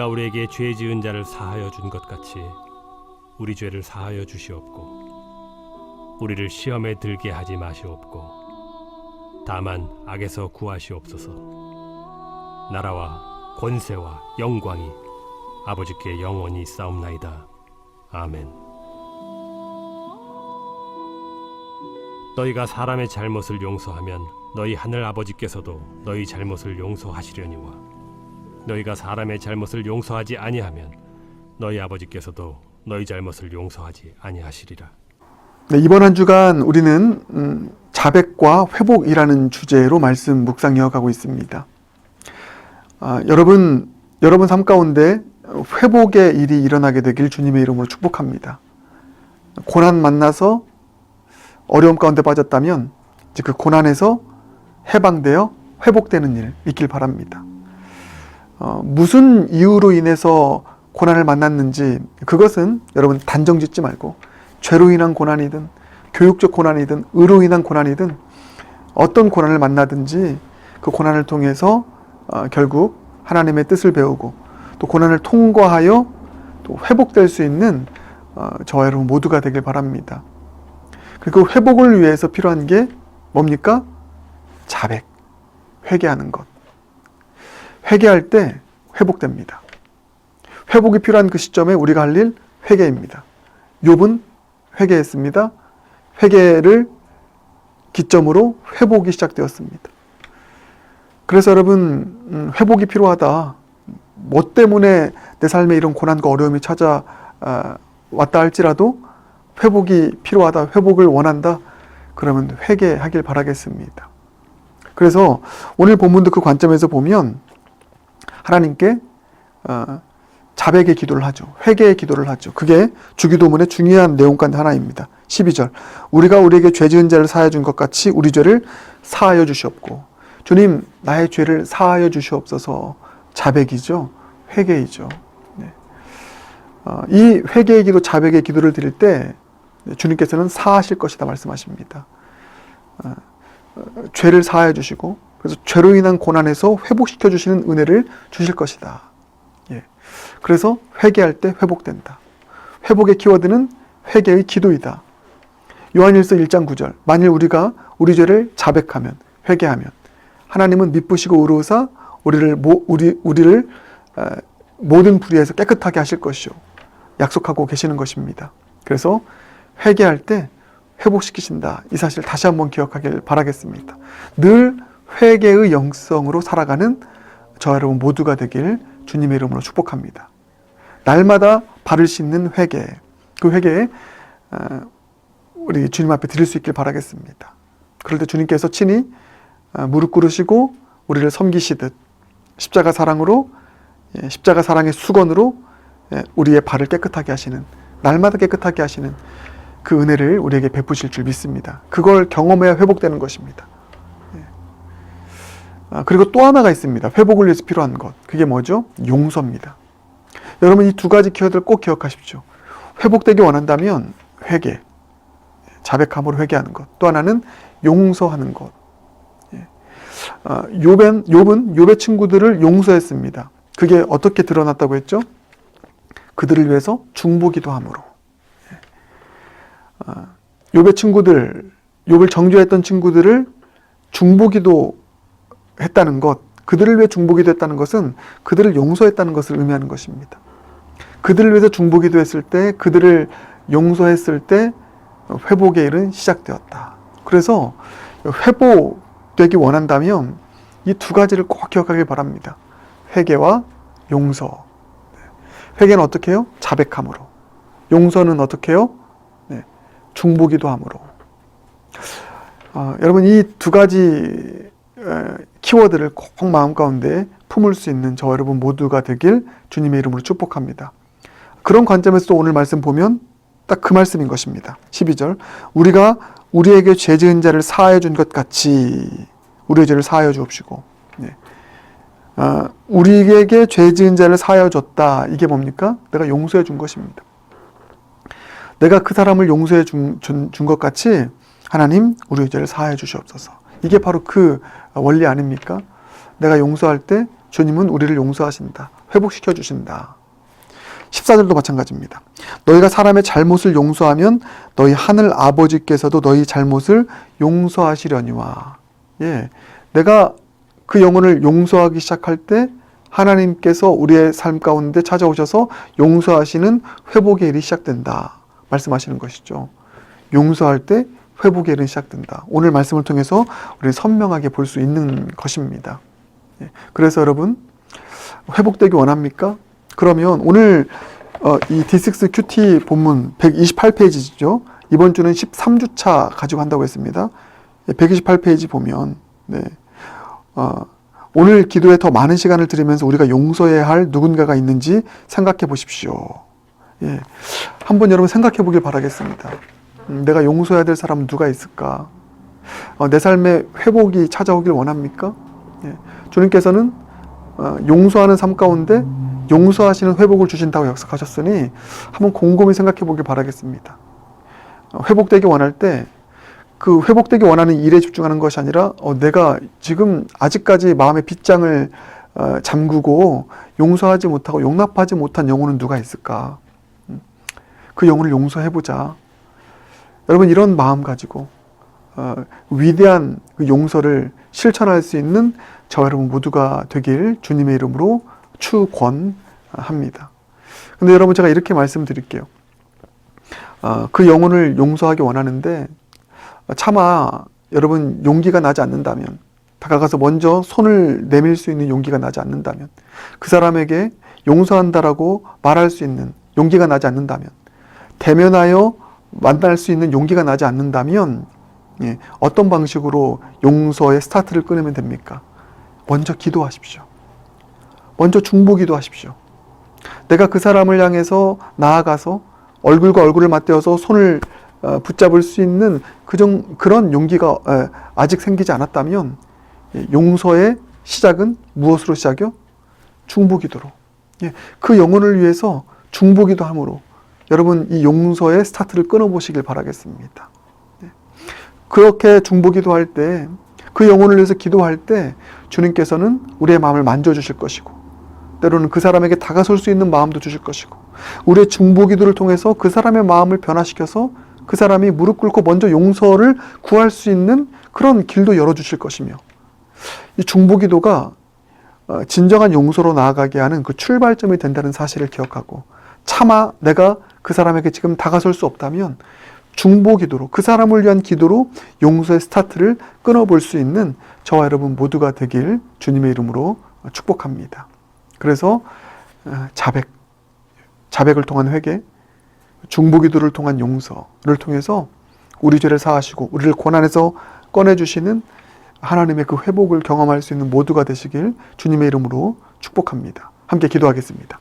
너희가 우리에게 죄 지은 자를 사하여 준 것 같이 우리 죄를 사하여 주시옵고 우리를 시험에 들게 하지 마시옵고 다만 악에서 구하시옵소서. 나라와 권세와 영광이 아버지께 영원히 있사옵나이다. 아멘. 너희가 사람의 잘못을 용서하면 너희 하늘 아버지께서도 너희 잘못을 용서하시려니와 너희가 사람의 잘못을 용서하지 아니하면 너희 아버지께서도 너희 잘못을 용서하지 아니하시리라. 네, 이번 한 주간 우리는 자백과 회복이라는 주제로 말씀 묵상 이어가고 있습니다. 여러분 삶 가운데 회복의 일이 일어나게 되길 주님의 이름으로 축복합니다. 고난 만나서 어려움 가운데 빠졌다면 이제 그 고난에서 해방되어 회복되는 일 있길 바랍니다. 무슨 이유로 인해서 고난을 만났는지 그것은 여러분 단정 짓지 말고 죄로 인한 고난이든 교육적 고난이든 의로 인한 고난이든 어떤 고난을 만나든지 그 고난을 통해서 결국 하나님의 뜻을 배우고 또 고난을 통과하여 또 회복될 수 있는 저와 여러분 모두가 되길 바랍니다. 그리고 회복을 위해서 필요한 게 뭡니까? 자백, 회개하는 것. 회개할 때 회복됩니다. 회복이 필요한 그 시점에 우리가 할 일 회개입니다. 욥은 회개했습니다. 회개를 기점으로 회복이 시작되었습니다. 그래서 여러분 회복이 필요하다. 뭐 때문에 내 삶에 이런 고난과 어려움이 찾아왔다 할지라도 회복이 필요하다. 회복을 원한다. 그러면 회개하길 바라겠습니다. 그래서 오늘 본문도 그 관점에서 보면 하나님께 자백의 기도를 하죠. 회개의 기도를 하죠. 그게 주기도문의 중요한 내용 가운데 하나입니다. 12절 우리가 우리에게 죄 지은 자를 사하여 준 것 같이 우리 죄를 사하여 주시옵고. 주님 나의 죄를 사하여 주시옵소서. 자백이죠. 회개이죠. 네. 이 회개의 기도, 자백의 기도를 드릴 때 주님께서는 사하실 것이다 말씀하십니다. 죄를 사하여 주시고 그래서 죄로 인한 고난에서 회복시켜 주시는 은혜를 주실 것이다. 예. 그래서 회개할 때 회복된다. 회복의 키워드는 회개의 기도이다. 요한일서 1장 9절 만일 우리가 우리 죄를 자백하면 회개하면 하나님은 미쁘시고 의로우사 우리를 모든 불의에서 깨끗하게 하실 것이요 약속하고 계시는 것입니다. 그래서 회개할 때 회복시키신다. 이 사실 다시 한번 기억하길 바라겠습니다. 늘 회개의 영성으로 살아가는 저와 여러분 모두가 되길 주님의 이름으로 축복합니다. 날마다 발을 씻는 회개, 그 회개에 우리 주님 앞에 드릴 수 있길 바라겠습니다. 그럴 때 주님께서 친히 무릎 꿇으시고 우리를 섬기시듯 십자가 사랑으로, 십자가 사랑의 수건으로 우리의 발을 깨끗하게 하시는, 날마다 깨끗하게 하시는 그 은혜를 우리에게 베푸실 줄 믿습니다. 그걸 경험해야 회복되는 것입니다. 그리고 또 하나가 있습니다. 회복을 위해서 필요한 것. 그게 뭐죠? 용서입니다. 여러분 이 두 가지 키워드를 꼭 기억하십시오. 회복되기 원한다면 회개, 자백함으로 회개하는 것. 또 하나는 용서하는 것. 욥의 친구들을 용서했습니다. 그게 어떻게 드러났다고 했죠? 그들을 위해서 중보기도 함으로. 욥의 친구들, 욥을 정죄했던 친구들을 중보기도 했다는 것, 그들을 위해 중보기도 했다는 것은 그들을 용서했다는 것을 의미하는 것입니다. 그들을 위해서 중보기도 했을 때, 그들을 용서했을 때 회복의 일은 시작되었다. 그래서 회복되기 원한다면 이 두 가지를 꼭 기억하길 바랍니다. 회개와 용서. 회개는 어떻게 해요? 자백함으로. 용서는 어떻게 해요? 중보기도 함으로. 여러분 이 두 가지 키워드를 꼭 마음 가운데 품을 수 있는 저와 여러분 모두가 되길 주님의 이름으로 축복합니다. 그런 관점에서 오늘 말씀 보면 딱 그 말씀인 것입니다. 12절 우리가 우리에게 죄 지은 자를 사하여 준 것 같이 우리의 죄를 사하여 주옵시고. 우리에게 죄 지은 자를 사하여 줬다. 이게 뭡니까? 내가 용서해 준 것입니다. 내가 그 사람을 용서해 준 것 같이 하나님 우리의 죄를 사하여 주시옵소서. 이게 바로 그 원리 아닙니까? 내가 용서할 때 주님은 우리를 용서하신다. 회복시켜 주신다. 14절도 마찬가지입니다. 너희가 사람의 잘못을 용서하면 너희 하늘 아버지께서도 너희 잘못을 용서하시려니와. 예, 내가 그 영혼을 용서하기 시작할 때 하나님께서 우리의 삶 가운데 찾아오셔서 용서하시는 회복의 일이 시작된다 말씀하시는 것이죠. 용서할 때 회복의 일은 시작된다. 오늘 말씀을 통해서 우리는 선명하게 볼 수 있는 것입니다. 예, 그래서 여러분 회복되기 원합니까? 그러면 오늘 이 D6QT 본문 128페이지죠. 이번 주는 13주차 가지고 한다고 했습니다. 128페이지 보면 오늘 기도에 더 많은 시간을 들이면서 우리가 용서해야 할 누군가가 있는지 생각해 보십시오. 예, 한번 여러분 생각해 보길 바라겠습니다. 내가 용서해야 될 사람은 누가 있을까? 내 삶에 회복이 찾아오길 원합니까? 예, 주님께서는 용서하는 삶 가운데 용서하시는 회복을 주신다고 약속하셨으니 한번 곰곰이 생각해 보길 바라겠습니다. 회복되기 원할 때 그 회복되기 원하는 일에 집중하는 것이 아니라 내가 지금 아직까지 마음의 빗장을 잠그고 용서하지 못하고 용납하지 못한 영혼은 누가 있을까? 그 영혼을 용서해보자. 여러분 이런 마음 가지고 위대한 그 용서를 실천할 수 있는 저와 여러분 모두가 되길 주님의 이름으로 축원합니다. 근데 여러분 제가 이렇게 말씀드릴게요. 그 영혼을 용서하기 원하는데 차마 여러분 용기가 나지 않는다면, 다가가서 먼저 손을 내밀 수 있는 용기가 나지 않는다면, 그 사람에게 용서한다라고 말할 수 있는 용기가 나지 않는다면, 대면하여 만날 수 있는 용기가 나지 않는다면 어떤 방식으로 용서의 스타트를 끊으면 됩니까? 먼저 기도하십시오. 먼저 중보 기도하십시오. 내가 그 사람을 향해서 나아가서 얼굴과 얼굴을 맞대어서 손을 붙잡을 수 있는 그런 용기가 아직 생기지 않았다면 용서의 시작은 무엇으로 시작이요? 중보기도로. 그 영혼을 위해서 중보기도함으로 여러분 이 용서의 스타트를 끊어보시길 바라겠습니다. 그렇게 중보기도할 때, 그 영혼을 위해서 기도할 때 주님께서는 우리의 마음을 만져주실 것이고, 때로는 그 사람에게 다가설 수 있는 마음도 주실 것이고, 우리의 중보기도를 통해서 그 사람의 마음을 변화시켜서 그 사람이 무릎 꿇고 먼저 용서를 구할 수 있는 그런 길도 열어주실 것이며, 이 중보기도가 진정한 용서로 나아가게 하는 그 출발점이 된다는 사실을 기억하고, 차마 내가 그 사람에게 지금 다가설 수 없다면 중보기도로, 그 사람을 위한 기도로 용서의 스타트를 끊어볼 수 있는 저와 여러분 모두가 되길 주님의 이름으로 축복합니다. 그래서 자백을 통한 회개, 중보기도를 통한 용서를 통해서 우리 죄를 사하시고 우리를 고난에서 꺼내주시는 하나님의 그 회복을 경험할 수 있는 모두가 되시길 주님의 이름으로 축복합니다. 함께 기도하겠습니다.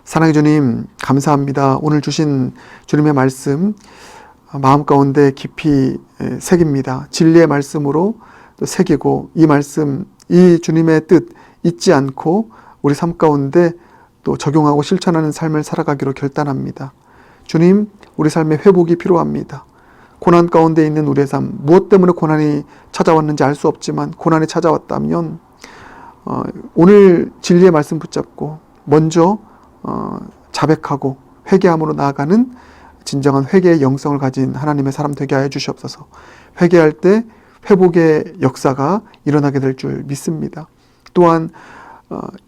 사랑의 주님, 감사합니다. 오늘 주신 주님의 말씀 마음 가운데 깊이 새깁니다. 진리의 말씀으로 또 새기고, 이 말씀, 이 주님의 뜻 잊지 않고 우리 삶 가운데 또 적용하고 실천하는 삶을 살아가기로 결단합니다. 주님, 우리 삶의 회복이 필요합니다. 고난 가운데 있는 우리의 삶, 무엇 때문에 고난이 찾아왔는지 알 수 없지만 고난이 찾아왔다면 오늘 진리의 말씀 붙잡고 먼저 자백하고 회개함으로 나아가는 진정한 회개의 영성을 가진 하나님의 사람 되게 하여 주시옵소서. 회개할 때 회복의 역사가 일어나게 될 줄 믿습니다. 또한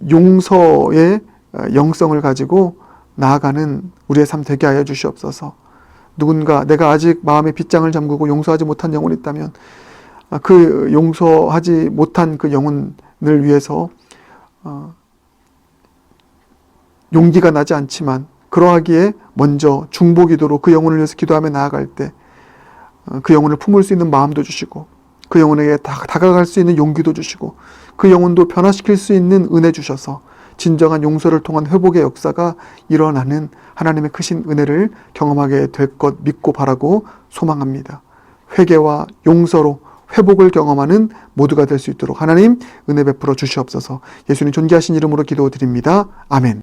용서의 영성을 가지고 나아가는 우리의 삶 되게 하여 주시옵소서. 누군가 내가 아직 마음의 빗장을 잠그고 용서하지 못한 영혼이 있다면 그 용서하지 못한 그 영혼을 위해서 용기가 나지 않지만 그러하기에 먼저 중보기도로 그 영혼을 위해서 기도하며 나아갈 때 그 영혼을 품을 수 있는 마음도 주시고, 그 영혼에게 다가갈 수 있는 용기도 주시고, 그 영혼도 변화시킬 수 있는 은혜 주셔서 진정한 용서를 통한 회복의 역사가 일어나는 하나님의 크신 은혜를 경험하게 될 것 믿고 바라고 소망합니다. 회개와 용서로 회복을 경험하는 모두가 될 수 있도록 하나님 은혜 베풀어 주시옵소서. 예수님 존귀하신 이름으로 기도드립니다. 아멘.